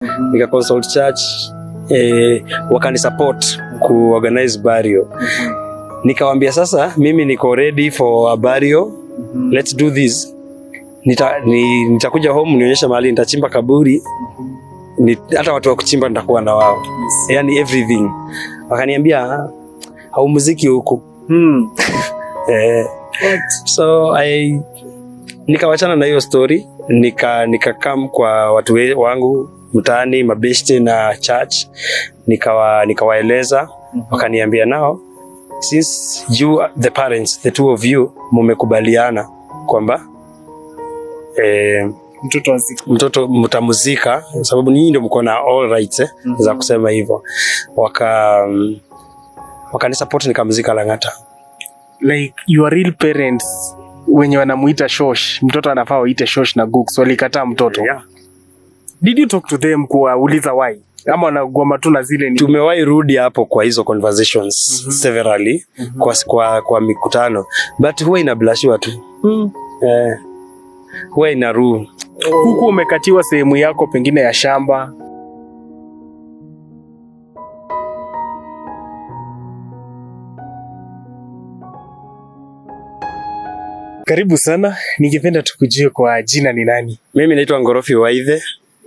nika consult church, wakani support ku organize burial. Nikawaambia sasa mimi niko ready for a burial, let's do this. Nitakuja home nionyesha mahali nitachimba kaburi, hata watu wa kuchimba nitakuwa na wao, yani everything. Wakaniambia au muziki huku. So nikawachana na hiyo story, nikakam kwa watu wangu mtaani, mabeshte na church, nikawaeleza. Wakaniambia now since you the parents, the two of you mmekubaliana kwamba mtoto mtamuzika, sababu nyinyi ndio mko na all rights za kusema hivyo. Wakani support nikamuzika Lang'ata. Like your real parents wenye wanamuita shosh, mtoto anafaa uite shosh na Gooks, walikataa mtoto. Yeah. Did you talk to them kuuliza why? Ama wanagoma tu na zile ni? Tumewahi rudi hapo kwa hizo conversations severally kwa mikutano, but huwa inablashiwa tu. Huwa inaru. Huku umekatiwa sehemu yako pengine ya shamba. Karibu sana. Ningependa tukujue kwa jina ni nani? Mimi naitwa Ngorobi On.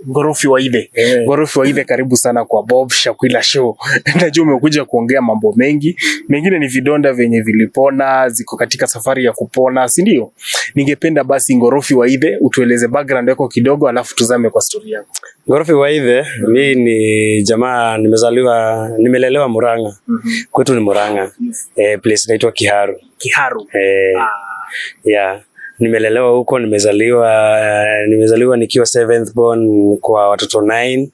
Ngorobi On. Ngorobi On, karibu sana kwa Bob Shakwila Show. Najua umekuja kuongea mambo mengi. Mengine ni vidonda venye vilipona, ziko katika safari ya kupona, si ndio? Ningependa basi Ngorobi On utueleze background yako kidogo, alafu tuzame kwa story yako. Ngorobi On, mimi ni jamaa nimelelewa Murang'a. Kwetu ni Murang'a. Place inaitwa Kiharu. Kiharu. Yeah. Nimelelewa huko, nimezaliwa nikiwa 7th born kwa watoto 9.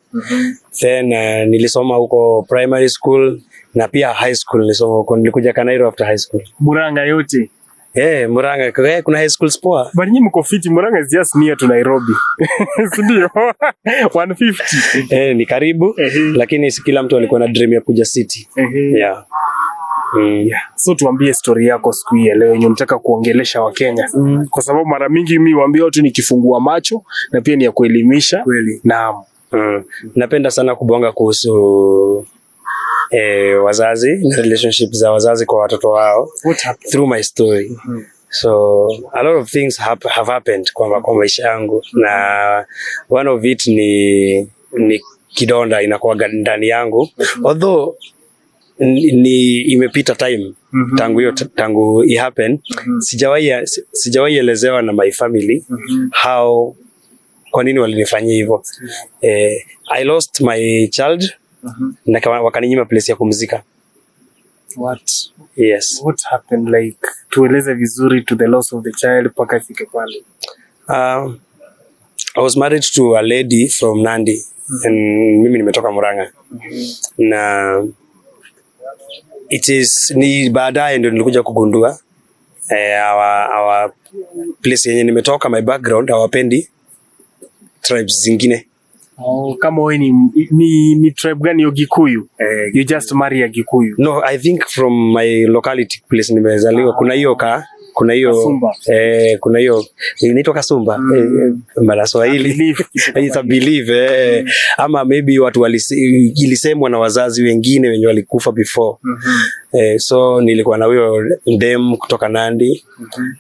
Then nilisoma huko primary school na pia high school nilisoma huko. Nilikuja Kanairo after high school. Murang'a yote? Murang'a kuna high school poa. Bali nyinyi mko fiti. Murang'a is just near to Nairobi. Ndio. 150. Ni karibu, lakini si kila mtu alikuwa na dream ya kuja city. Yeah. Yeah. So tuambie story yako siku hii leo yenye unataka kuongelesha Wakenya. Kwa sababu mara mingi mimi huambia watu nikifungua macho na pia ni ya kuelimisha. Kweli. Naam. Napenda sana kubonga kuhusu wazazi na relationships za wazazi kwa watoto wao. What happened? Through my story. So a lot of things have happened kwa maisha yangu, na one of it ni kidonda inakuwa ndani yangu. Although imepita time tangu it happen, sijawahi elezewa na my family how, kwa nini walinifanyia hivyo. I lost my child na wakaninyima place ya kumzika. What? Yes. What happened? Like tueleze vizuri to the loss of the child paka ifike pale. I was married to a lady from Nandi and mimi nimetoka Murang'a. Na ni baadaye ndio nilikuja kugundua our place yenye nimetoka, my background, hawapendi tribes zingine. Kama wewe ni tribe gani? Yo Gikuyu? You just marry a Gikuyu? No, I think from my locality place nimezaliwa kuna hiyo kuna hiyo inaitwa Kasumba. Mara Swahili it's a belief. Ama maybe watu ilisemwa na wazazi wengine wenye walikufa before. So nilikuwa na huyo dem kutoka Nandi,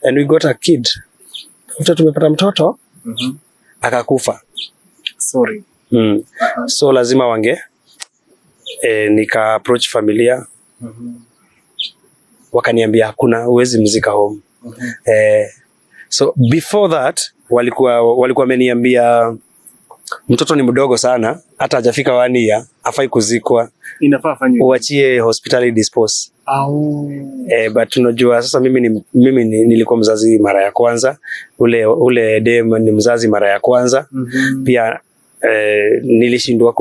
and we got a kid. After tumepata mtoto akakufa. Sorry. So lazima nika approach familia. Wakaniambia hakuna, uwezi mzika home. So before that walikuwa wameniambia mtoto ni mdogo sana, hata hajafika 1 year, hafai kuzikwa, inafaa afanye uachie hospitali dispose. But unajua sasa mimi nilikuwa mzazi mara ya kwanza, ule dem ni mzazi mara ya kwanza. Pia nilishindwa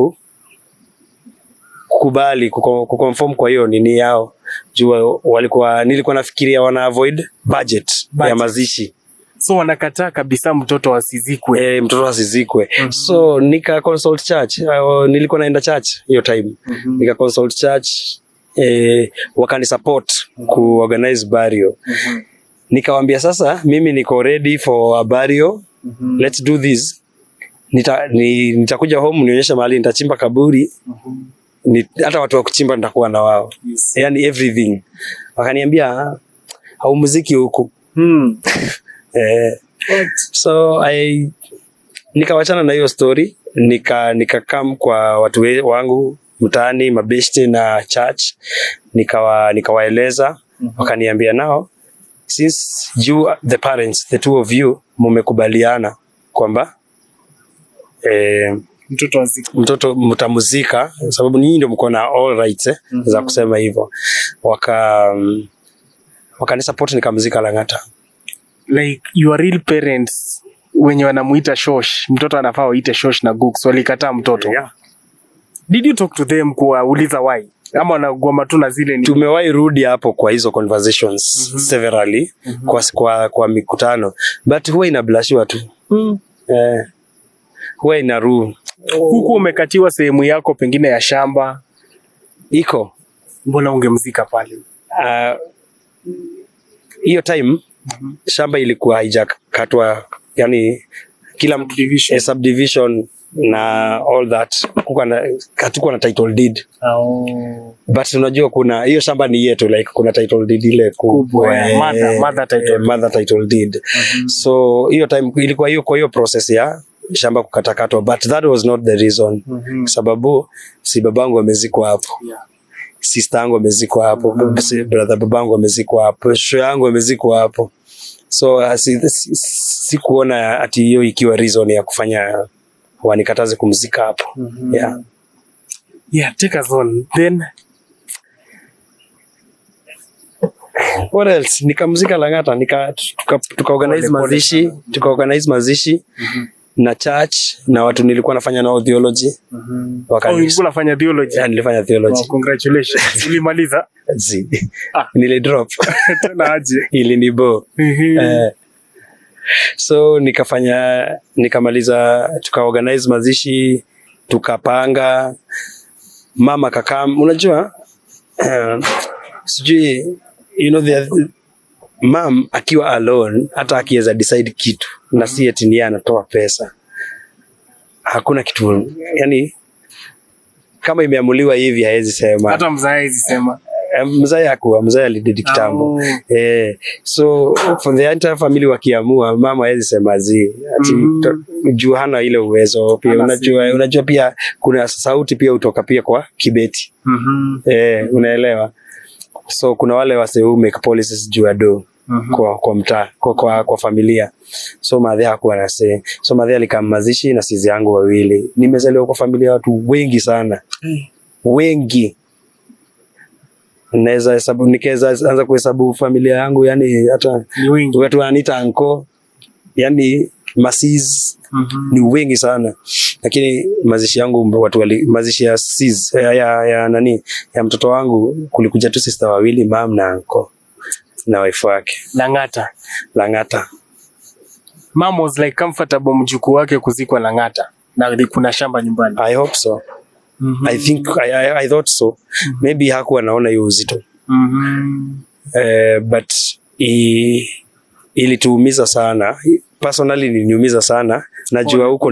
kukubali kuconform kwa hiyo nini yao. Jua nilikuwa nafikiria wana avoid budget ya mazishi. So wanakataa kabisa mtoto asizikwe. Mtoto asizikwe. So nika consult church. Nilikuwa naenda church hiyo time. Nika consult church, wakani support ku organize burial. Nikawaambia sasa mimi niko ready for a burial. Let's do this. nitakuja home nionyeshe mahali nitachimba kaburi. Hata watu wa kuchimba nitakuwa na wao. Yes. Yani everything. Wakaniambia au muziki huku. So nikawachana na hiyo story, nikakam kwa watu wangu mtaani, mabeshte na church, nikawaeleza. Wakaniambia now since you the parents, the two of you mmekubaliana kwamba mtoto mtamuzika, sababu ninyi ndio mko na all rights za kusema hivyo. Wakani support nikamuzika Lang'ata. Like your real parents wenye wanamuita shosh, mtoto anafaa waite shosh na Gooks, walikataa mtoto. Yeah. Did you talk to them kuwauliza why? Ama wanagoma tu na zile ni? Tumewahi rudi hapo kwa hizo conversations severally kwa mikutano, but huwa inablashiwa tu. Huwa inaru. Huku umekatiwa sehemu yako pengine ya shamba iko, mbona ungemzika pale? Hiyo time shamba ilikuwa haijakatwa, yani kila subdivision na all that, hatukuwa na title deed. But unajua kuna hiyo shamba ni yetu, like kuna title deed ile kubwa, mother title deed. So hiyo time ilikuwa hiyo, kwa hiyo process ya shamba kukatakatwa, but that was not the reason. Sababu si babangu amezikwa hapo, sister yangu amezikwa hapo, brother babangu amezikwa hapo, show yangu amezikwa hapo. So si kuona ati hiyo ikiwa reason ya kufanya wanikataze kumzika hapo. Yeah, take us on. Then what else? Nikamzika Lang'ata, tukaorganize mazishi na church na watu nilikuwa nafanya nao theology. Ulikuwa unafanya theology? Yeah, nilifanya theology. Wow, congratulations. Ulimaliza? Nilidrop. Tena aje. Ilinibo. So nikamaliza, tukaorganize mazishi, tukapanga, mama kakam, unajua sijui, mom akiwa alone, hata akiweza decide kitu na si eti ni anatoa pesa, hakuna kitu, yani kama imeamuliwa hivi haezi sema. Hata mzae haezi sema. Mzae alidedi kitambo. So for the entire family wakiamua, mama haezi sema ati juu hana ile uwezo pia. Unajua pia kuna sauti pia utoka pia kwa kibeti. Unaelewa. So kuna wale who make policies juu ado kwa mtaa, kwa familia. So madhe hakuwa na say. So madhe alikammazishi na sisi yangu wawili. Nimezaliwa kwa familia watu wengi sana. Wengi. Nikaweza anza kuhesabu familia yangu, yani hata watu wananiita anko, yani masis, ni wengi sana. Lakini mazishi yangu mazishi ya sis ya mtoto wangu kulikuja tu sister wawili, mom na anko na wife wake. Lang'ata. Mom was like comfortable mjukuu wake kuzikwa Lang'ata na kuna shamba nyumbani. I hope so. I think I thought so. Maybe hakuwa naona hiyo uzito. But ilituumiza sana. Personally iliniumiza sana. Najua huko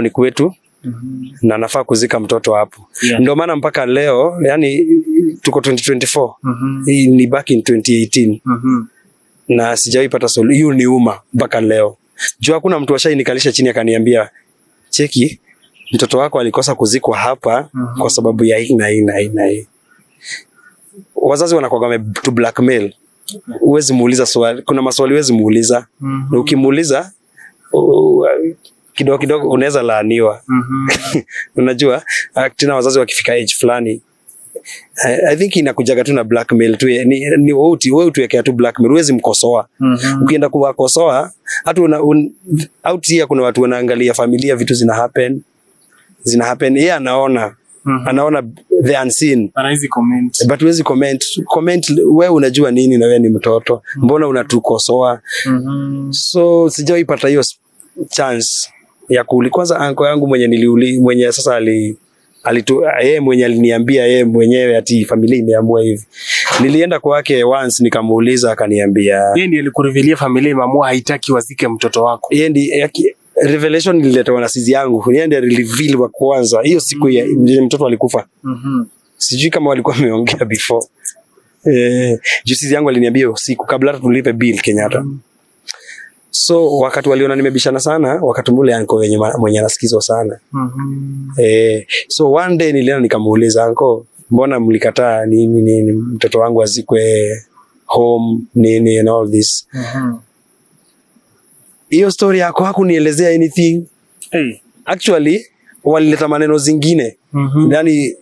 ni kwetu. Na nafaa kuzika mtoto hapo. Ndio maana mpaka leo, yani tuko 2024. Ni back in 2018. Na sijawahi pata solution. Hiyo ni uma mpaka leo. Jua hakuna mtu ashainikalisha chini akaniambia, cheki, mtoto wako alikosa kuzikwa hapa kwa sababu ya hii na hii. Wazazi wanakuwa to blackmail. Uwezi muuliza swali, kuna maswali uwezi muuliza. Na ukimuuliza kidogo unaweza laaniwa. Unajua, tena wazazi wakifika age fulani, I think inakujaga tu na blackmail tu, ni wewe tuwekea tu blackmail, uwezi mkosoa. Ukienda kuwakosoa, hata out here kuna watu wanaangalia familia, vitu zina happen, yeye anaona the unseen, anaweza comment, but huwezi comment. Wewe unajua nini na wewe ni mtoto, mbona unatukosoa? So sijawahi pata hiyo chance ya kwanza anko yangu mwenye sasa yeye mwenye aliniambia yeye mwenyewe ati familia imeamua hivi. Nilienda kwake once nikamuuliza, akaniambia yeye ndiye alikurevealia familia imeamua haitaki wazike mtoto wako. Yeye ndiye revelation ililetwa na sisi yangu. Yeye ndiye reveal wa kwanza hiyo siku ya mtoto alikufa. Sijui kama walikuwa wameongea before. Justice yangu aliniambia usiku kabla hata tulipe bill Kenyatta. So wakati waliona nimebishana sana, wakati mule anko mwenye anasikizwa sana. So one day nilienda nikamuuliza anko, mbona mlikataa nini mtoto wangu azikwe home nini and all this. Hiyo story yako hakunielezea anything. Actually walileta maneno zingine. Yaani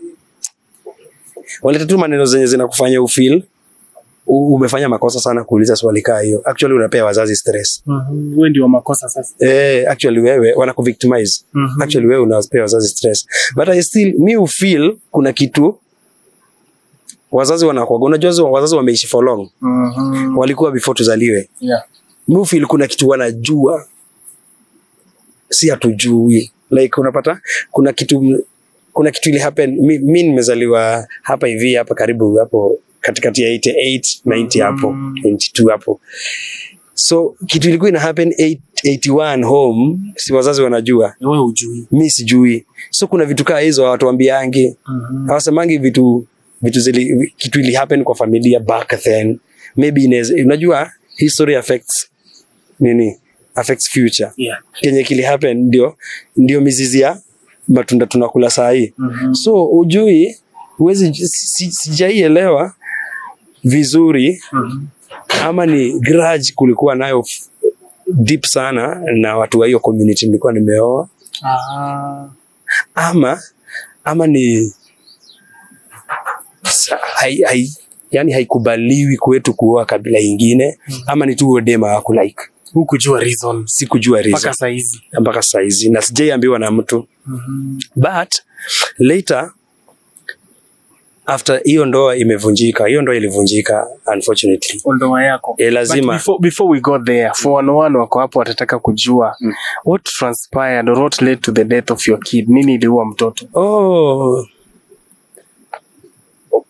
walileta tu maneno zenye zinakufanya ufeel umefanya makosa sana kuuliza swali kaa hiyo. Actually unapea wazazi stress. Wewe ndio makosa sasa. Actually wewe wanakuvictimize. Actually wewe unawapea wazazi stress. But I still me feel kuna kitu wazazi wanakuwa. Unajua wazazi wameishi for long. Walikuwa before tuzaliwe. Me feel kuna kitu wanajua. Si hatujui. Like unapata kuna kitu ili happen. Mimi nimezaliwa hapa hivi hapa karibu hapo katikati ya 88 90 hapo 92 hapo. So kitu ilikuwa ina happen 81 home, si wazazi wanajua. Wewe hujui. Mimi sijui. So kuna vitu kaa hizo watu waambiangi. Hawasemangi vitu kitu ili happen kwa familia back then. Maybe unajua history affects future. Kenye kili happen ndio mizizi ya matunda tunakula saa hii. So ujui huwezi sijaielewa vizuri ama ni grudge kulikuwa nayo deep sana na watu wa hiyo community nilikuwa nimeoa. Ama ni yani haikubaliwi kwetu kuoa kabila ingine ama ni tu dema wako like. Hukujua reason. Sikujua reason. Mpaka saizi. Na sijaiambiwa na mtu. But later after hiyo ndoa imevunjika. Hiyo ndoa ilivunjika unfortunately. Ndoa yako. Lazima. Before we go there, for one wako hapo watataka kujua what transpired or what led to the death of your kid. Nini iliua mtoto?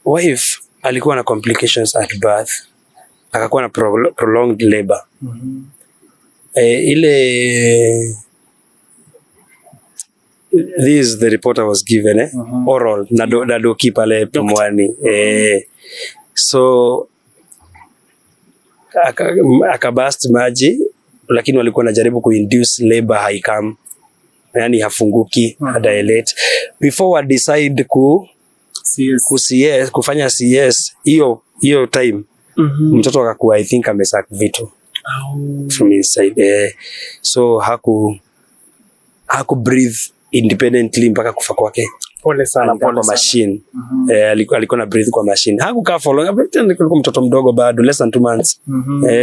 Wife alikuwa na complications at birth. Akakuwa na prolonged labor. This is the report I was given oral na doki pale pumwani. So akabast maji, lakini walikuwa najaribu kuinduce labor haikam, yani hafunguki, dilate before I decide kufanya CS hiyo time. Mtoto akakuwa I think amesack vitu from inside. So haku breathe independently mpaka kufa kwake. Pole sana, kwa machine. Alikuwa na breathe kwa machine. Hakukaa for long. Alikuwa mtoto mdogo bado less than 2 months.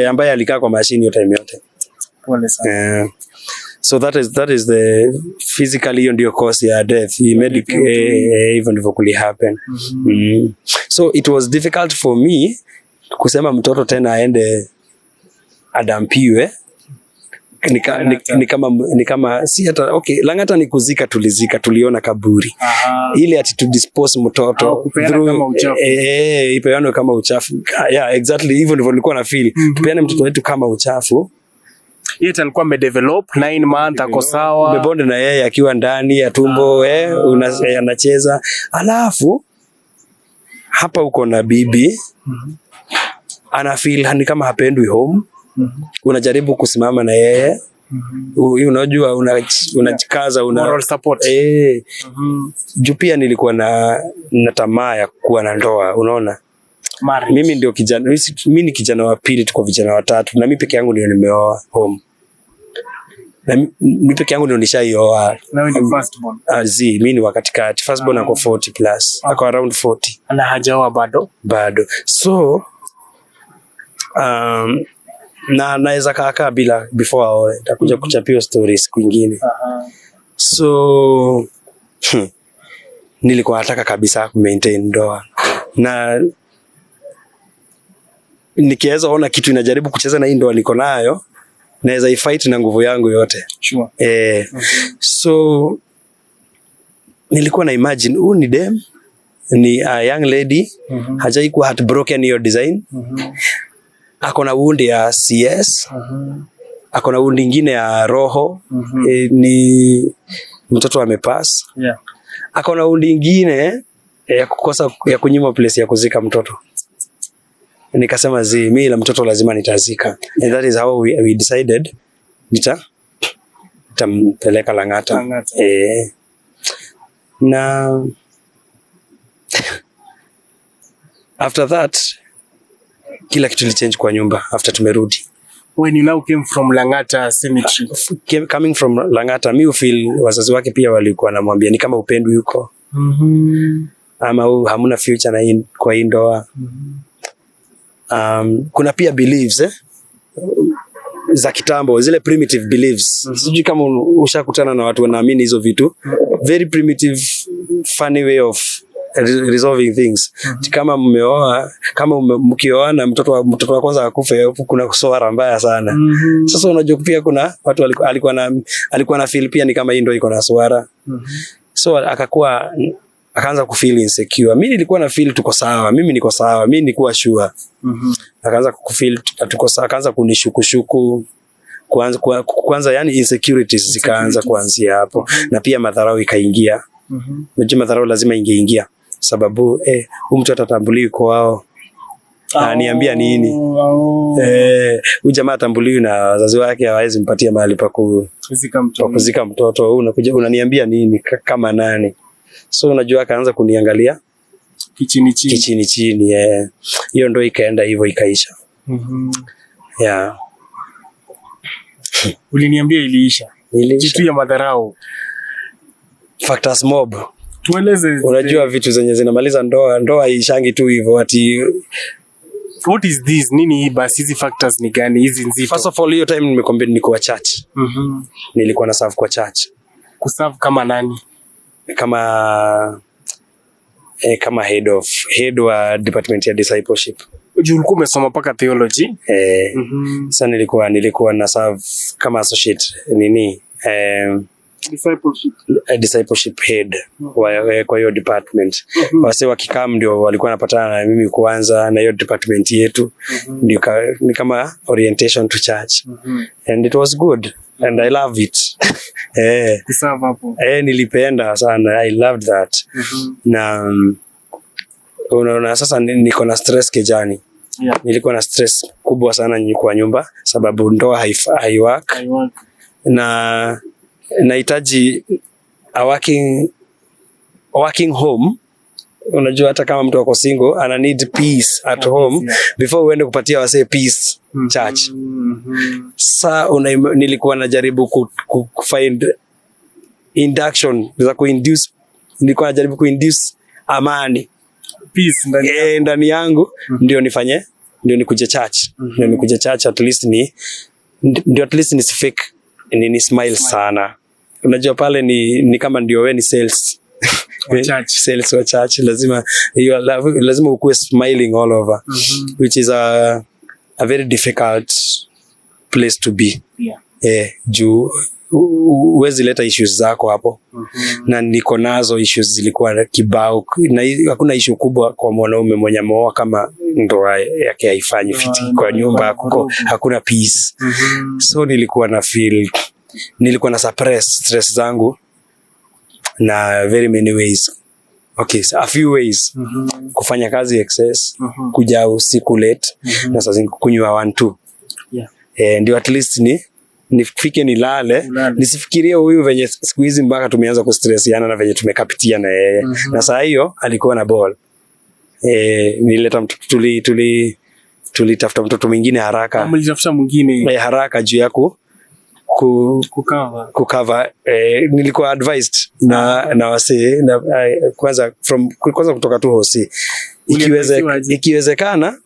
Ambaye alikaa kwa machine hiyo time yote. Pole sana. So that is the physically hiyo ndio cause ya death. Even if it happen. So it was difficult for me kusema mtoto tena aende adampiwe. Ni kama si hata okay, Langata ni kuzika, tuliona kaburi. Ile ati to dispose mtoto ipeano kama uchafu. Yeah, exactly, hivyo ndivyo nilikuwa na feel. Tupeane mtoto wetu kama uchafu. Yeye alikuwa amedevelop 9 months ako sawa. Umebonde na yeye akiwa ndani ya tumbo anacheza. Alafu hapa uko na bibi ana feel ni kama hapendwi home. Unajaribu kusimama na yeye. Unajua unajikaza moral support. Juu pia nilikuwa na tamaa ya kuwa na ndoa, unaona. Mimi ndio kijana, mimi ni kijana wa pili, tuko vijana watatu na mimi peke yangu ndio nimeoa home. Na mimi peke yangu ndio nishaioa. Na ni first born. Mimi ni wakati kati. First born ako 40 plus. Ako around 40. Ana hajaoa bado. So na naweza kaa bila before aoe. Nitakuja kuchapia stories kwingine. So nilikuwa nataka kabisa ku maintain ndoa. Na nikiweza ona kitu inajaribu kucheza na hii ndoa niko nayo, naweza ifight na nguvu yangu yote. Sure. So nilikuwa na imagine ni dem, ni a young lady, hajaikuwa heartbroken hiyo design. Ako na wound ya CS. akona undi ingine ya roho. Ni mtoto amepass. Akona undi ingine ya kukosa ya kunyima place ya kuzika mtoto. Nikasema mimi la mtoto lazima nitazika. And that is how we decided nitampeleka Lang'ata. Na after that kila kitu change kwa nyumba after tumerudi. When you now came from Lang'ata cemetery, coming from Lang'ata, mi feel wazazi wake pia walikuwa namwambia ni kama upendo yuko. Ama hamuna future na kwa hii ndoa. Kuna pia beliefs za kitambo, zile primitive beliefs. Sijui kama ushakutana na watu wanaamini hizo vitu. Very primitive, funny way of resolving things. Kama mmeoa, kama mkioana mtoto wa kwanza akufe, kuna kuswara mbaya sana. Sasa unajua pia kuna watu alikuwa na feel pia ni kama hii ndio iko na swara. So akaanza kufeel insecure. Mimi nilikuwa na feel tuko sawa, mimi niko sawa, mimi nilikuwa sure. Akaanza kufeel tuko sawa, akaanza kunishukushuku. Kwanza yani insecurities zikaanza kuanzia hapo. Na pia madharau ikaingia. Unajua madharau lazima ingeingia. Sababu huyu mtu atatambuliwa kwa wao. Niambia nini? Huyu jamaa atambuliwa na wazazi wake, hawezi mpatia mahali pa kuzika mtoto. Unakuja unaniambia nini kama nani? So unajua akaanza kuniangalia kichini chini. Hiyo ndio ikaenda hivyo ikaisha. Uliniambia iliisha. Kitu ya madharau. Factors mob. Tueleze. Unajua vitu zenye zinamaliza ndoa haishangi tu hivyo ati. What is this? Nini basi hizi factors ni gani hizi nzito? First of all, hiyo time nimekwambia niko kwa church. Nilikuwa na serve kwa church. Kuserve kama nani? Kama head wa department ya discipleship. Ulikuwa umesoma paka theology? Sasa nilikuwa na serve kama associate discipleship head kwa hiyo department. Wase wakikam ndio walikuwa wanapatana na mimi kuanza na hiyo department yetu. Ndio ni kama orientation to church. And it was good and I love it. Kuserve hapo. Nilipenda sana, I loved that. Na unaona sasa niko na stress kejani. Nilikuwa na stress kubwa sana kwa nyumba sababu ndoa haiwork. Na nahitaji a working home. Unajua hata kama mtu wako single ana need peace at home before uende kupatia wase peace church. Nilikuwa najaribu find induction za kuinduce, nilikuwa najaribu kuinduce amani peace ndani yangu. Ndio nikuje church. Ndio nikuje church at least ni fake ni smile sana. Unajua pale ni kama ndio wewe ni sales sales wa church, lazima ukue smiling all over. Which is a very difficult place to be. Juu uwezi leta issues zako hapo. Na niko nazo issues zilikuwa kibao, na hakuna issue kubwa kwa mwanaume mwenye ameoa kama ndoa yake haifanyi fiti kwa nyumba, hakuna peace. So nilikuwa na suppress stress zangu na very many ways. A few ways. Kufanya kazi excess, kuja usiku late, na sasa kunywa 1-2. Ndio at least nifike nilale, nisifikirie huyu venye siku hizi mpaka tumeanza kustressiana na venye tumekapitia na yeye. Na saa hiyo alikuwa na ball. Nilileta mtoto, tulitafuta mtoto mwingine haraka. Mlitafuta mwingine haraka juu ya kucover. Nilikuwa advised na wase kwanza kutoka tu hosi. Ikiwezekana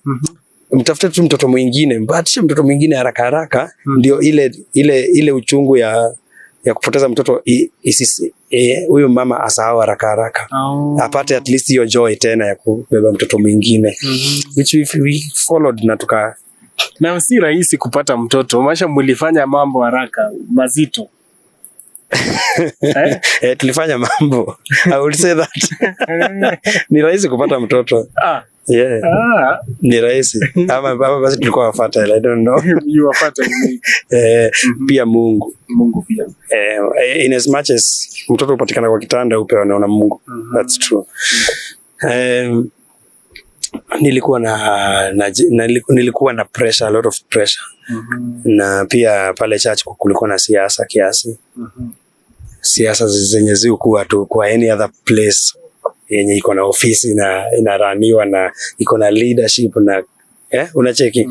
mtafute tu mtoto mwingine, mbatishe mtoto mwingine haraka. Ndio ile uchungu ya kupoteza mtoto huyo mama asahau haraka. Apate at least hiyo joy tena ya kubeba mtoto mwingine. Which we followed na si rahisi kupata mtoto. Masha mlifanya mambo haraka mazito. Tulifanya mambo. I would say that. Ni rahisi kupata mtoto. Yeah. Ni rahisi. Ama basi tulikuwa wafuata, I don't know. You wafuata ni. Pia Mungu Pia. In as much as mtoto upatikana kwa kitanda upewa na Mungu. That's true. Nilikuwa na pressure, a lot of pressure. Na pia pale church kulikuwa na siasa kiasi. Siasa zenye zikuwa tu kwa any other place yenye iko na ofisi na inaraniwa na iko na leadership na unacheki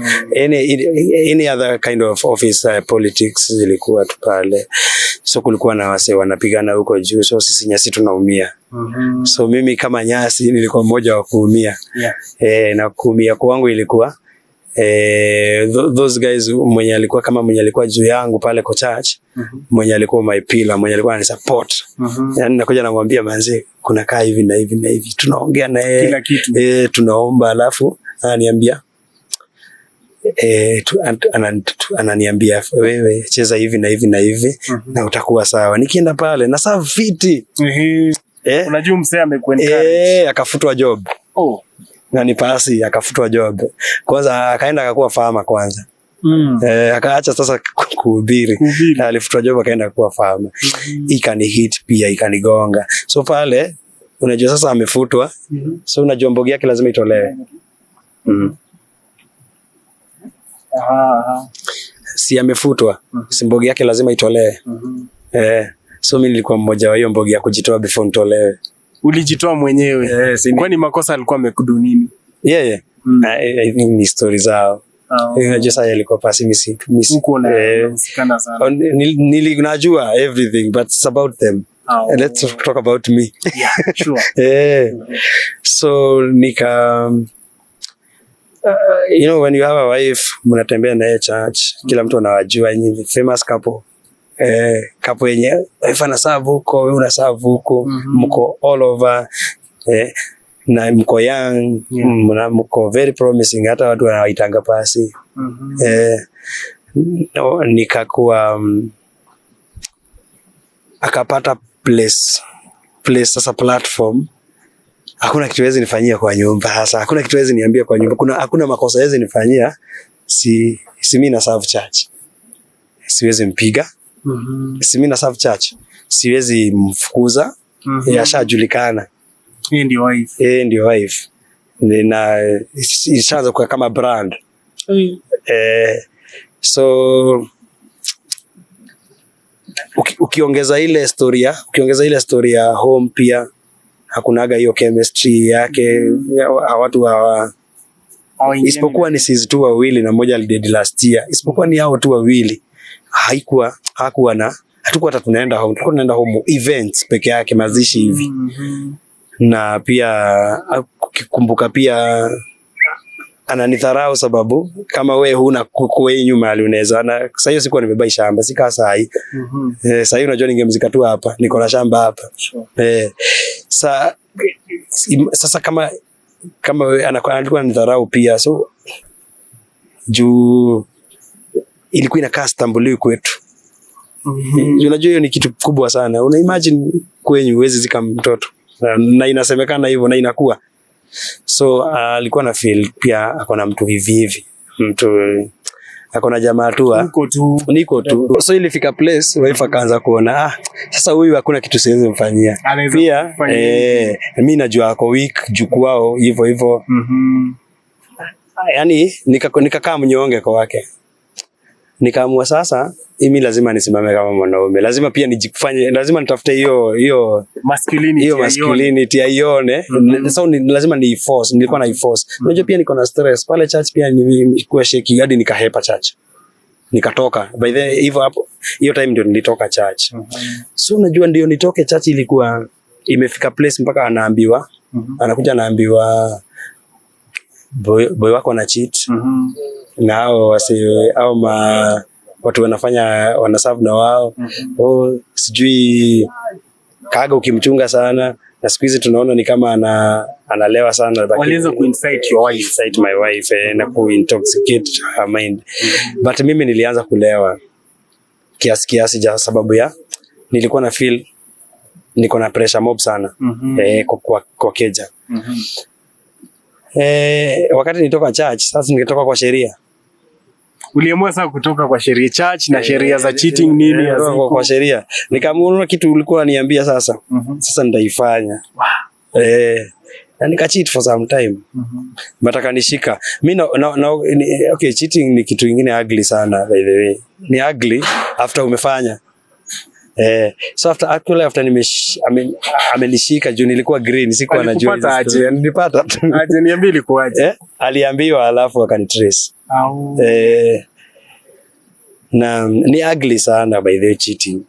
any other kind of office, politics zilikuwa tu pale. So kulikuwa na wase wanapigana huko juu, so sisi nyasi tunaumia. So mimi kama nyasi nilikuwa mmoja wa kuumia. Na kuumia kwangu ilikuwa those guys mwenye alikuwa juu yangu pale kwa church, mwenye alikuwa my pillar, mwenye alikuwa ani support. Yani nakuja namwambia manzi kuna kaa hivi na hivi na hivi, tunaongea na yeye kila kitu, tunaomba, alafu ananiambia ananiambia wewe cheza hivi na hivi na hivi na utakuwa sawa. Nikienda pale na sawa fiti. Unajua msee amekuencourage. Akafutwa job. Na ni pasi akafutwa job. Kwanza akaenda akakuwa farmer kwanza. Akaacha sasa kuhubiri. Alifutwa job akaenda kuwa farmer. Ikani hit pia ikanigonga. So pale unajua sasa amefutwa. So unajua mbogi yake lazima itolewe. Si amefutwa. Si mbogi yake lazima itolewe. So mimi nilikuwa mmoja wa hiyo mbogi ya kujitoa before nitolewe. Ulijitoa mwenyewe? Kwani makosa alikuwa amekudu nini? I think ni story zao. Unajua sasa alikuwa pasi misi. Huko na msikana sana. Najua everything but it's about them. Let's talk about me. Sure. So you know when you have a wife, mnatembea naye church, kila mtu anawajua nyinyi famous couple. Couple yenye wife anaserve huko, wewe unaserve huko, mko all over, na mko young, mko very promising, hata watu wanawaitanga pasi. Nikakuwa akapata place sasa, platform. Hakuna kitu wezi nifanyia kwa nyumba hasa. Hakuna kitu wezi niambia kwa nyumba. Hakuna makosa wezi nifanyia. Si mimi na serve church. Siwezi mpiga. Si mimi na serve church. Siwezi mfukuza. Yashajulikana. Yeye ndio wife. Ndio wife. Na ishaanza kuwa kama brand. So ukiongeza ile story ya home pia hakunaga hiyo chemistry yake. Watu isipokuwa ni sisi tu wawili na mmoja alidedi last year. Isipokuwa ni hao tu wawili. Hakuwa na hatukuwa hata tunaenda home events peke yake, mazishi hivi. Na pia kukumbuka pia ananidharau sababu kama wewe huna kuku wewe nyuma aliuneza. Na sasa hiyo sikuwa nimebeba shamba, sika saa hii. Sasa hiyo unajua ningemzika tu hapa, niko na shamba hapa. Sasa kama wewe alikuwa ananidharau pia, so juu ilikuwa inakaa stambuli kwetu. Unajua hiyo ni kitu kubwa sana. Una imagine kwenye uwezi zika mtoto na inasemekana hivyo na inakuwa. So alikuwa na feel pia akona mtu hivi. Mtu akona jamaa tu. Niko tu. So ilifika place wife akaanza kuona sasa huyu hakuna kitu siwezi mfanyia. Pia mimi najua ako weak jukwao hivyo. Yaani nikakaa mnyonge kwa wake. Nikaamua sasa mimi lazima nisimame kama mwanaume. Lazima pia nijifanye, lazima nitafute hiyo masculinity aione. Sasa lazima ni force, nilikuwa na force. Unajua pia niko na stress. Pale church pia nilikuwa shaky hadi nikahepa church. Nikatoka. By the hivyo hapo hiyo time ndio nilitoka church. So unajua ndio nitoke church ilikuwa imefika place mpaka anaambiwa, anakuja anaambiwa boy wako na cheat. Na hao watu wanaserve na wao. Sijui kaga ukimchunga sana, na siku hizi tunaona ni kama analewa sana. Walianza kuincite your wife, my wife, na kuintoxicate her mind. But mimi nilianza kulewa kiasi ja sababu ya nilikuwa na feel niko na pressure mob sana kwa keja. Wakati nilitoka church, sasa ningetoka kwa sheria. Uliamua sasa kutoka kwa sheria church na sheria za cheating nini kwa sheria. Nikaamua kitu ulikuwa niambia sasa. Sasa nitaifanya. Na nika cheat for some time. Mataka nishika. Mimi okay, cheating ni kitu kingine ugly sana by the way. Ni ugly after umefanya. So after amenishika juu nilikuwa green, sikuwa najua. Nilipata. Aje niambie ilikuwaje? Aliambiwa alafu akanitrace. Na ni ugly sana by the cheating.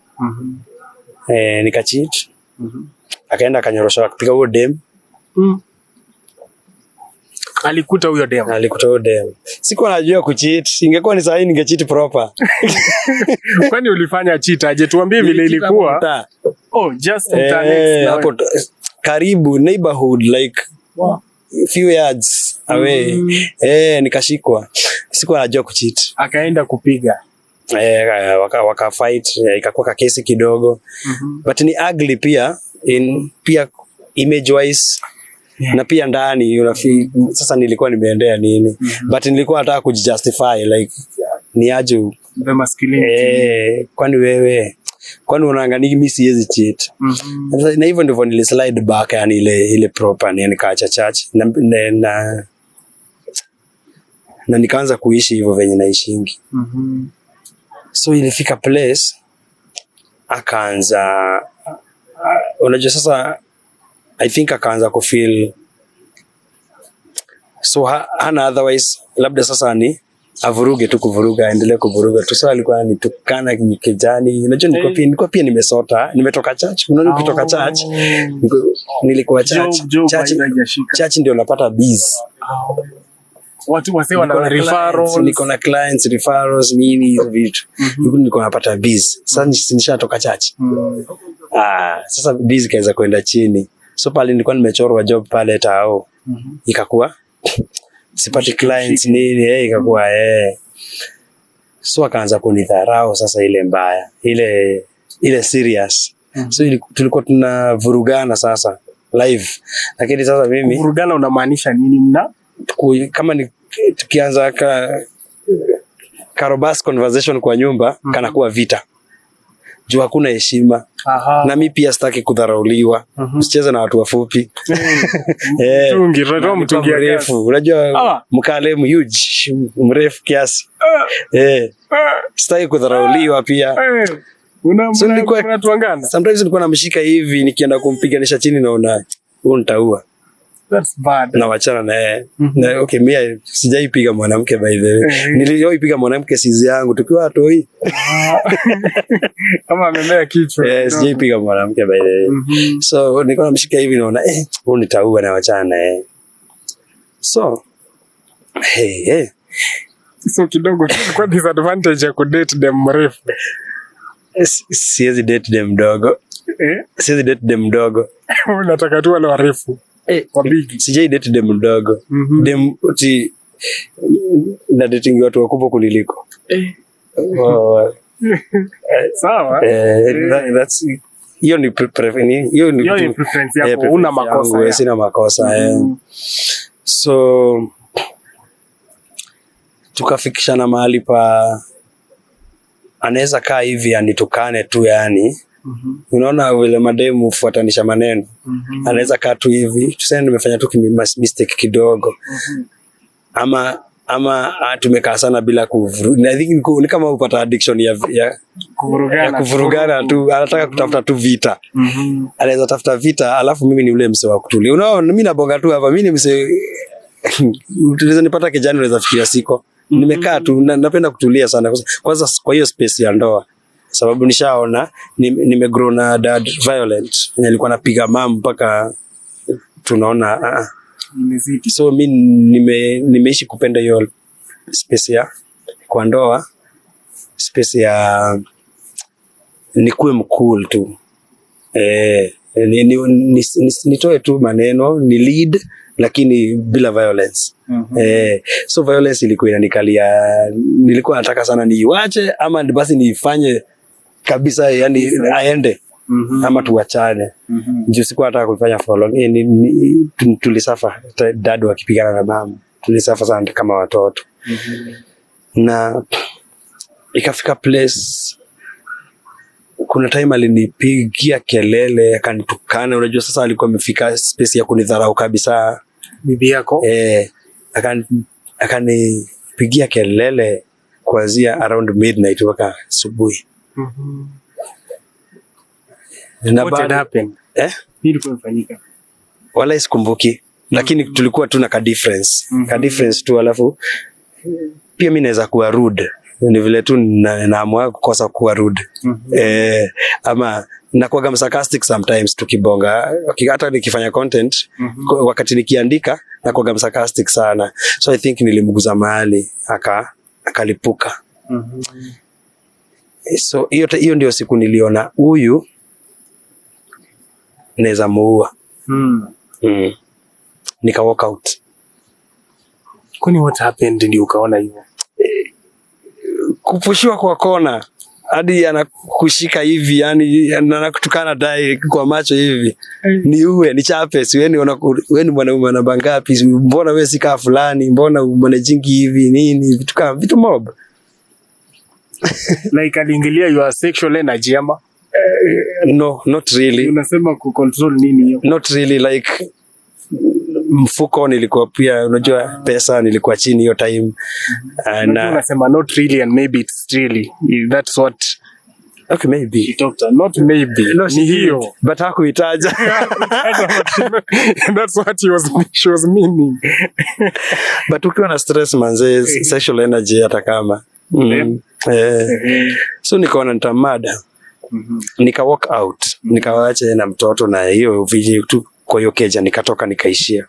Nika cheat. Akaenda akanyorosha kupiga huo dem. Alikuta huyo dem. Alikuta huyo dem. Sikuwa najua kucheat. Ingekuwa ni sahihi ningecheat proper. Kwani ulifanya cheat aje? Tuambie vile ilikuwa. Just hapo karibu neighborhood like few yards away. Nikashikwa. Sikuwa najua kucheat. Akaenda kupiga. Waka fight, ikakuwa kesi kidogo. But ni ugly pia pia image wise. Na pia ndani sasa nilikuwa nimeendea nini. But nilikuwa nataka kujustify like ni aje the masculinity. Kwani unaangalia mimi siwezi cheat. Na hivyo ndivyo nilislide back yani ile proper ni nikaacha church na nikaanza kuishi hivyo venye naishingi. So ilifika place akaanza unajua sasa I think akaanza kufeel so hana otherwise labda sasa ni avuruge tu kuvuruga endelee kuvuruga tu. So alikuwa anitukana kijani. Unajua nilikuwa pia nimesota, nimetoka church. Unaona kutoka church nilikuwa church ndio napata biz. Watu wasee wana referrals, niko na clients referrals nini hizo vitu. Niko napata biz. Sasa nishatoka church. Sasa biz kaanza kwenda chini. So pale nilikuwa nimechorwa job pale tao. Ikakuwa sipati clients nini ikakuwa so akaanza kunidharau sasa ile mbaya. Ile serious. So tulikuwa tunavurugana sasa live. Lakini sasa mimi vurugana unamaanisha nini kama ni tukianza karobas conversation kwa nyumba kana kuwa vita. Juu hakuna heshima. Na mimi pia sitaki kudharauliwa. Usicheze na watu wafupi. Mtungi mrefu. Unajua mkalemu huge, mrefu kiasi. Sitaki kudharauliwa pia. So unatuangana. Sometimes nilikuwa namshika hivi nikienda kumpiganisha chini naona huyu nitaua. That's bad. Na wachana na yeye. Na okay, mimi sijaipiga mwanamke by the way. Niliyoipiga mwanamke sizi yangu tukiwa watoi. Kama amemea kichwa. Sijaipiga mwanamke by the way. So nilikuwa namshika hivi naona huyu nitaua na wachana na yeye. So so kidogo kwa disadvantage ya kudate dem mrefu. Siwezi date dem mdogo. Siwezi date dem mdogo. Unataka tu wale warefu. Wabigi. Sijai date dem mdogo. Dem na dating watu wakubwa kuniliko. Sawa. That's hiyo ni preference yako. Una makosa. Sina makosa. So tukafikishana mahali pa anaweza kaa hivi anitukane tu yani. Unaona vile mademu hufuatanisha maneno. Anaweza kaa tu hivi. Tuseme nimefanya tu mistake kidogo. Ama tumekaa sana bila kuvuruga. I think ni kama upata addiction ya kuvurugana tu. Anataka kutafuta tu vita. Anaweza tafuta vita alafu mimi ni ule mse wa kutulia. Unaona mimi nabonga tu hapa. Mimi ni mse tunaweza nipata kijana unaweza fikiria siko. Nimekaa tu napenda kutulia sana. Kwanza kwa hiyo space ya ndoa. Sababu nishaona nimegrow na dad violent. Nilikuwa napiga mama mpaka tunaona nimezidi. So mimi nimeishi kupenda hiyo space ya kwa ndoa, space ya nikuwe mcool tu. Nitoe tu maneno, ni lead lakini bila violence. So violence ilikuwa inanikalia, nilikuwa nataka sana niiwache ama basi niifanye kabisa, yani aende ama tuachane. Juu sikuwa nataka kufanya for long. Tulisafa dad wakipigana na mama. Tulisafa sana kama watoto. Na ikafika place kuna time alinipigia kelele, akanitukana. Unajua sasa alikuwa amefika space ya kunidharau kabisa. Bibi yako? Akanipigia kelele kuanzia around midnight mpaka asubuhi. What had happened? Nini kulifanyika? Wala sikumbuki, lakini tulikuwa tu na ka difference. Ka difference tu, alafu pia mimi naweza kuwa rude. Ni vile tu naamua kukosa kuwa rude. Ama nakuwa sarcastic sometimes tukibonga. Hata nikifanya content, wakati nikiandika nakuwa sarcastic sana. So I think nilimguza mahali akalipuka. So hiyo ndio siku niliona huyu naweza muua. Nika walk out. Kwani what happened ndio ukaona hivyo? Kupushiwa kwa kona hadi anakushika hivi, yani anakutukana dai kwa macho hivi. Ni uwe ni chape, si wewe ni mwanaume na bangapi? Mbona wewe si kaa fulani? Mbona mbona jingi hivi nini? Vitu mob. Like aliingilia your sexual energy ama? No, not really. Unasema ku control nini hiyo? Not really, like mfuko nilikuwa pia, unajua pesa nilikuwa chini hiyo time. Na unasema not really and maybe it's really. That's what. Okay, maybe. Not maybe. No, ni hiyo. But hakuitaja. That's what she was meaning. But ukiwa na stress manze, sexual energy hata kama. So nikaona nitamada. Nika walk out. Nikawaacha na mtoto na hiyo viji tu kwa hiyo keja, nikatoka nikaishia.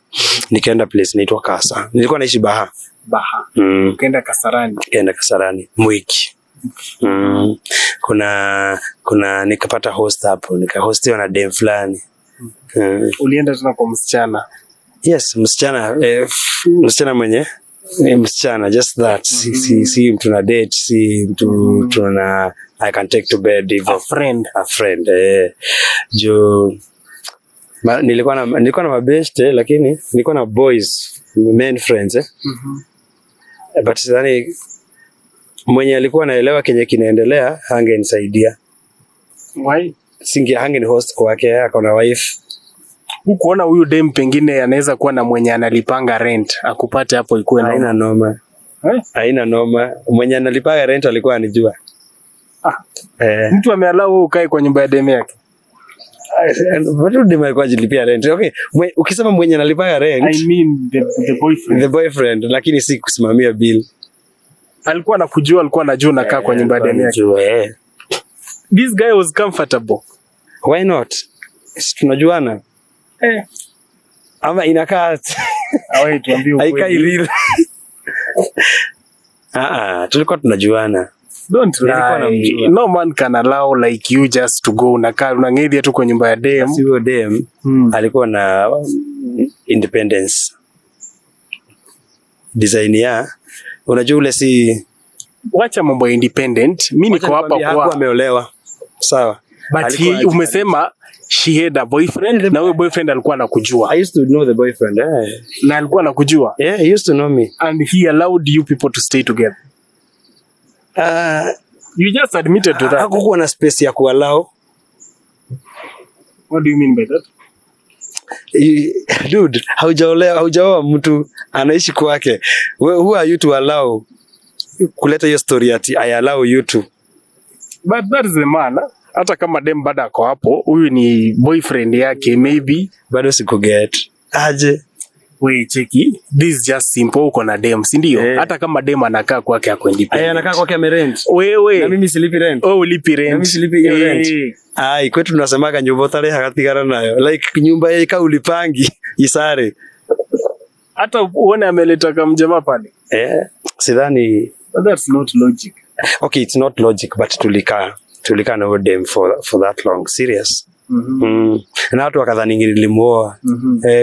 Nikaenda place inaitwa Kasa. Nilikuwa naishi Baha. Ukaenda Kasarani. Nikaenda Kasarani Mwiki. Kuna nikapata host hapo, nikahostiwa na dem fulani. Ulienda tena kwa msichana? Yes, msichana mwenye msichana, just that. Si mtu na date, si mtu tuna I can take to bed if a friend. Jo nilikuwa na mabeste, lakini nilikuwa na boys, men friends but sidhani mwenye alikuwa anaelewa kenye kinaendelea hangenisaidia. Why? Hangeni host kwake, akaona wife. Hukuona huyu dem pengine anaweza kuwa na mwenye analipanga rent akupate hapo ikuwe na haina noma. Haina noma. Mwenye analipanga rent alikuwa anijua. Mtu ameallow wewe ukae kwa nyumba ya dem yake? Watu dem alikuwa ajilipia rent. Okay, ukisema mwenye analipanga rent, I mean the boyfriend, lakini si kusimamia bill. Alikuwa anakujua, alikuwa anajua unakaa kwa nyumba ya dem yake. This guy was comfortable. Why not? Tunajuana. Ama inakaa awe tuambie ukweli. Haikai real. Tulikuwa tunajuana. Don't lie. No man can allow like you just to go unang'edhi tu kwa nyumba ya dem. Sio dem. Alikuwa na independence. Design ya unajua ule si wacha mambo ya independent. Mimi niko hapa kwa ameolewa. Sawa. But umesema she had a boyfriend na huyo boyfriend alikuwa anakujua. I used to know the boyfriend. Na alikuwa anakujua? Yeah, he used to know me. And he allowed you people to stay together. You just admitted to that. Hakukuwa na space ya kuallow. What do you mean by that? Dude, haujaoa mtu anaishi kwake. Who are you to allow kuleta hiyo story ati I allow you to? But that is the man. Hata kama dem bado ako hapo, huyu ni boyfriend yake maybe. Bado sikuget. Aje. Wait, cheki. This is just simple, uko na dem, si ndio? Hata kama dem anakaa kwake ako independent. Anakaa kwake amerent. Wewe. Na mimi silipi rent. Oh, ulipi rent. Na mimi silipi hiyo rent. Kwetu tunasemaga nyumba tale hakatigara nayo. Like nyumba yake ulipangi isare. Hata uone ameleta kama jamaa pale. Sidhani. That's not logic. Okay, it's not logic, but tulika na dem for that long. Serious. Na watu wakadhani nilimuoa.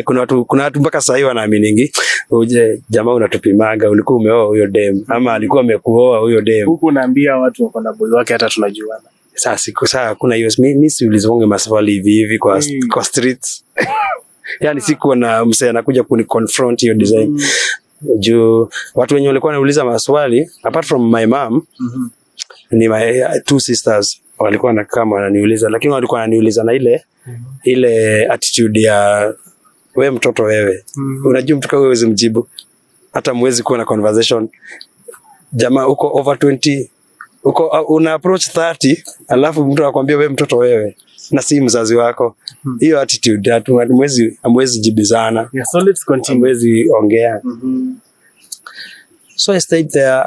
Kuna watu mpaka sasa hivi wanaamini uje jamaa unatupimaga ulikuwa umeoa huyo dem ama alikuwa amekuoa huyo dem. Huko naambia watu wako na boy wake hata tunajuana. Sasa kuna hiyo mimi siulizonge maswali hivi kwa streets. Yani sikuwa na msee anakuja kuni confront hiyo design. Juu watu wenye walikuwa wanauliza maswali apart from my mom, ni my 2 sisters walikuwa na kama wananiuliza, lakini walikuwa wananiuliza na ile attitude ya wewe mtoto wewe. Unajua mtu kama wewe mjibu hata mwezi kuwa na conversation. Jamaa uko over 20, uko una approach 30, alafu mtu anakuambia wewe mtoto wewe na si mzazi wako. Hiyo attitude hamwezi jibizana. Yeah, so let's continue. Hamwezi ongea. So I stayed there,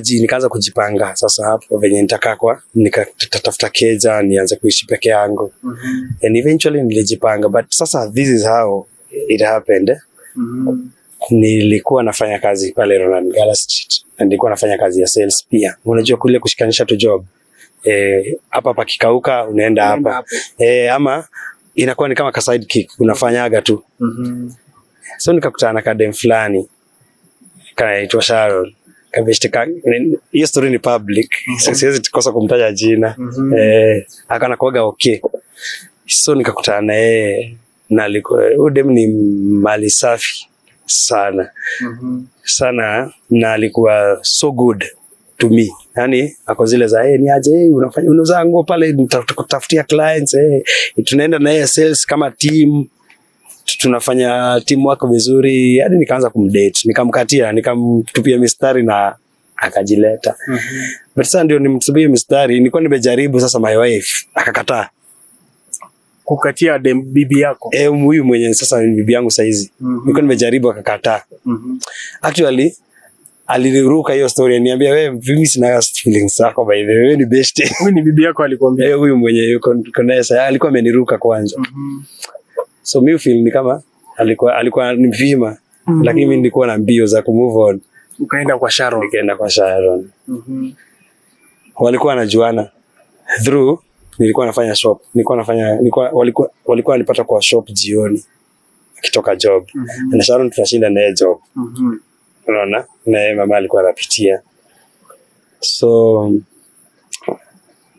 nikaanza kujipanga sasa hapo venye nitakaa kwa, nikatafuta keja nianze kuishi peke yangu. And eventually nilijipanga, but sasa this is how it happened. Nilikuwa nafanya kazi pale Ronald Gala Street, na nilikuwa nafanya kazi ya sales pia. Unajua kule kushikanisha tu job. Hapa pakikauka unaenda hapa. Ama inakuwa ni kama ka sidekick, unafanyaga tu. So nikakutana na kadem fulani kanaitwa Sharon. Kabishtika, hiyo story ni public. Siwezi tukosa kumtaja jina. Akana kuaga okay. So nikakutana na yeye na alikuwa udem ni mali safi sana. Sana, na alikuwa so good to me. Yani ako zile za ni aje unafanya unauza nguo pale, tutakutafutia clients, tunaenda na yeye sales kama team, tunafanya teamwork vizuri. Hadi nikaanza kumdate, nikamkatia, nikamtupia mistari na akajileta. But sasa ndio nimtubie mistari, nilikuwa nimejaribu sasa my wife akakataa. Kukatia bibi yako? Huyu mwenye sasa ni bibi yangu saizi. Nilikuwa nimejaribu akakataa. Actually aliruka hiyo story, aniambia wewe mimi sina feelings zako by the way, wewe ni best. Huyu ni bibi yako alikwambia? Huyu mwenye yuko konesa alikuwa ameniruka kwanza. So mimi feel ni kama alikuwa nivima, lakini mimi nilikuwa na mbio za kumove on. Ukaenda kwa Sharon? Nikaenda kwa Sharon. Walikuwa wanajuana through, nilikuwa nafanya shop. Walikuwa wanipata kwa shop jioni akitoka job. Na Sharon tunashinda naye job. Unaona? Na mama alikuwa anapitia. So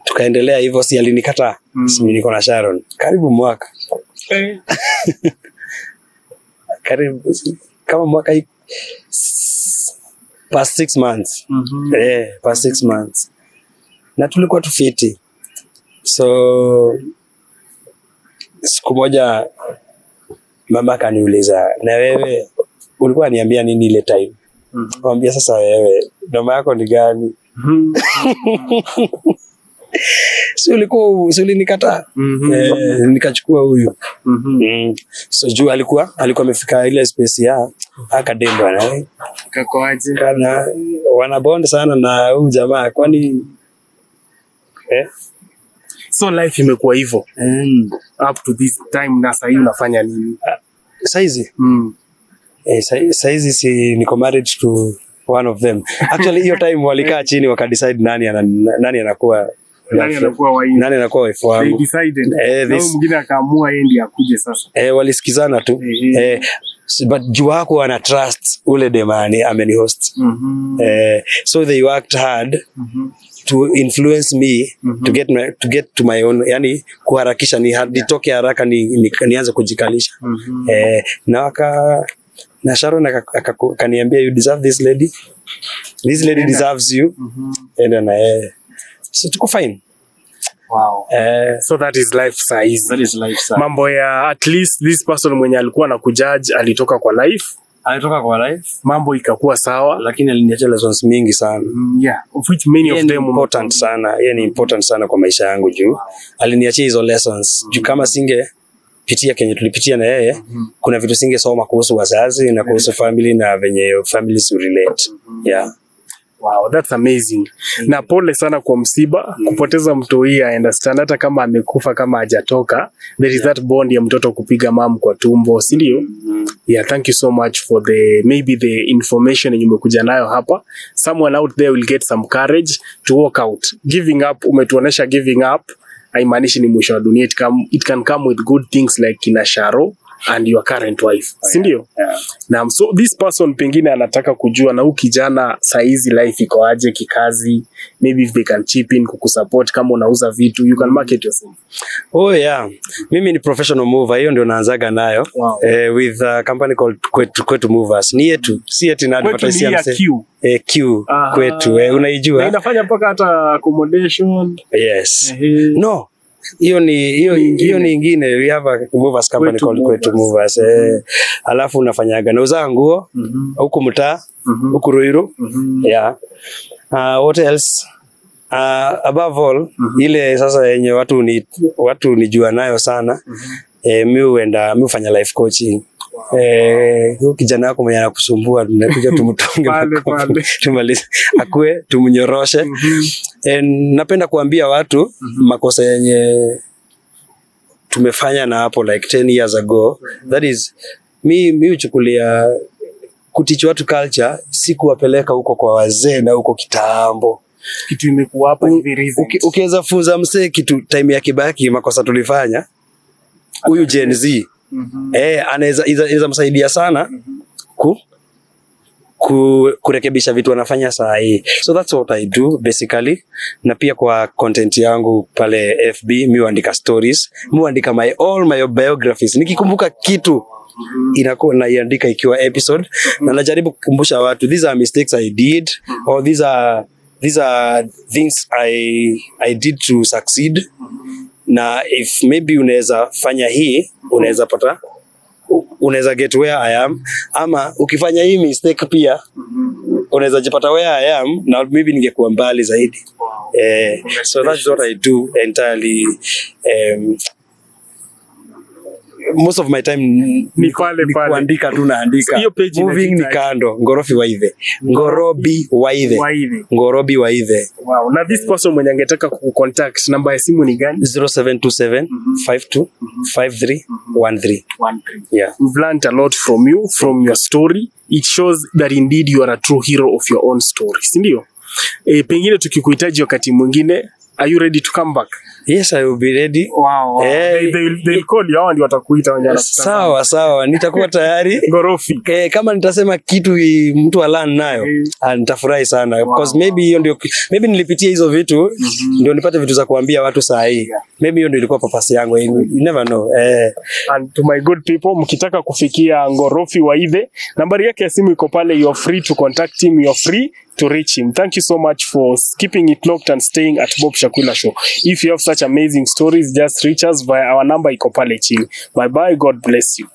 tukaendelea hivyo, si alinikataa. Mimi niko na Sharon karibu mwaka. Karibu kama mwaka past 6 months. Past 6 months. Na tulikuwa tufiti. So siku moja mama kaniuliza, na wewe ulikuwa niambia nini ile time? Mwambia sasa wewe noma yako ni gani? Si ulinikataa. Nikachukua huyu. So juu alikuwa amefika ile space ya akademba na wewe. Kakoaje? Kana wanabond sana na huyu jamaa, kwani so life imekuwa hivyo. Up to this time na sasa unafanya nini? Saizi? Saizi si niko married to one of them. Actually hiyo time walikaa chini wakadecide nani anakuwa wife wangu. They decided. Na mwingine akaamua yeye ndiye akuje sasa. Walisikizana tu. But juu wako ana trust ule demani amenihost. So they worked hard to influence me to get to my own, yani kuharakisha nitoke haraka nianze kujikalisha. Na Sharon akaniambia you deserve this lady. This lady deserves you. And then so tuko fine. Wow. So that is life size. That is life size. Mambo ya at least this person mwenye alikuwa na kujudge alitoka kwa life. Mambo ikakuwa sawa, lakini aliniacha lessons mingi sana. Of which many of them important sana. Yeye ni important sana kwa maisha yangu juu. Aliniacha hizo lessons. Juu kama pitia kenye tulipitia na yeye, kuna vitu singesoma kuhusu wazazi na kuhusu family na venye families relate. Wow, that's amazing. Na pole sana kwa msiba, kupoteza mtu hii, I understand. Hata kama amekufa, kama hajatoka, there is that bond ya mtoto kupiga mom kwa tumbo, si ndio? Thank you so much for maybe the information yenye umekuja nayo hapa. Someone out there will get some courage to walk out. Giving up, umetuonesha giving up haimaanishi ni mwisho wa dunia. It can come with good things like kina Sharo and your current wife. Si ndio? Yeah. Na so this person pengine anataka kujua na huyu kijana saizi life iko aje kikazi, maybe if they can chip in kukusupport kama unauza vitu, you can market yourself. Oh yeah. Mimi ni professional mover, hiyo ndio naanzaga nayo. Wow. With a company called Kwetu Movers. Ni yetu, si eti na advertise ya mse. Q Kwetu, unaijua? Na inafanya mpaka hata accommodation. Yes. No. Hiyo ni ingine. We have a movers company called Kwetu Movers. Alafu unafanyaga nauza nguo huko mtaa, huko Ruiru. Yeah. What else? Above all, ile sasa yenye watu nijua nayo sana. Mimi hufanya life coaching. Huyo kijana wako mwenye anakusumbua tunakuja tumtonge tumalize akue tumnyoroshe. Napenda kuambia watu makosa yenye tumefanya na hapo like 10 years ago. That is mimi uchukulia kuticha watu culture, si kuwapeleka huko kwa wazee na huko kitambo. Kitu imekuwa hapa hivi recent. Ukiweza funza msee kitu time ya Kibaki makosa tulifanya, huyu Gen Z anaweza msaidia sana kurekebisha vitu wanafanya saa hii. So that's what I do basically. Na pia kwa content yangu pale FB mimi huandika stories, mimi huandika all my biographies. Nikikumbuka kitu inakuwa naiandika ikiwa episode, na najaribu kukumbusha watu these are mistakes I did, or these are things I did to succeed. Na if maybe unaweza fanya hii, unaweza get where I am, ama ukifanya hii mistake pia unaweza jipata where I am na maybe ningekuwa mbali zaidi. So that's what I do entirely. Most of my time ni pale kuandika tu naandika. Moving ni kando. Ngorobi Waithe. Wow. Na this person mwenye angetaka kucontact, namba ya simu ni gani? 0727 52 53 13. Yeah. We've learned a lot from you, from your story. It shows that indeed you are a true hero of your own story. Si ndio? Pengine tukikuhitaji wakati mwingine, are you ready to come back? Yes, I will be ready. Wow. They'll call you, hao ndio watakuita wenyewe. Sawa, nitakuwa tayari. Ngorofi. Kama nitasema kitu mtu alan nayo, nitafurahi sana. Because maybe hiyo ndio, maybe nilipitia hizo vitu ndio nipate vitu za kuambia watu saa hii. Maybe hiyo ndio ilikuwa purpose yangu. You never know. And to my good people, mkitaka kufikia Ngorofi Waithe, nambari yake ya simu iko pale. You are free to contact him, you are free to reach him. Thank you so much for keeping it locked and staying at Bob Shakwila Show. If you have such amazing stories, just reach us via our number iko pale chini. Bye bye, God bless you.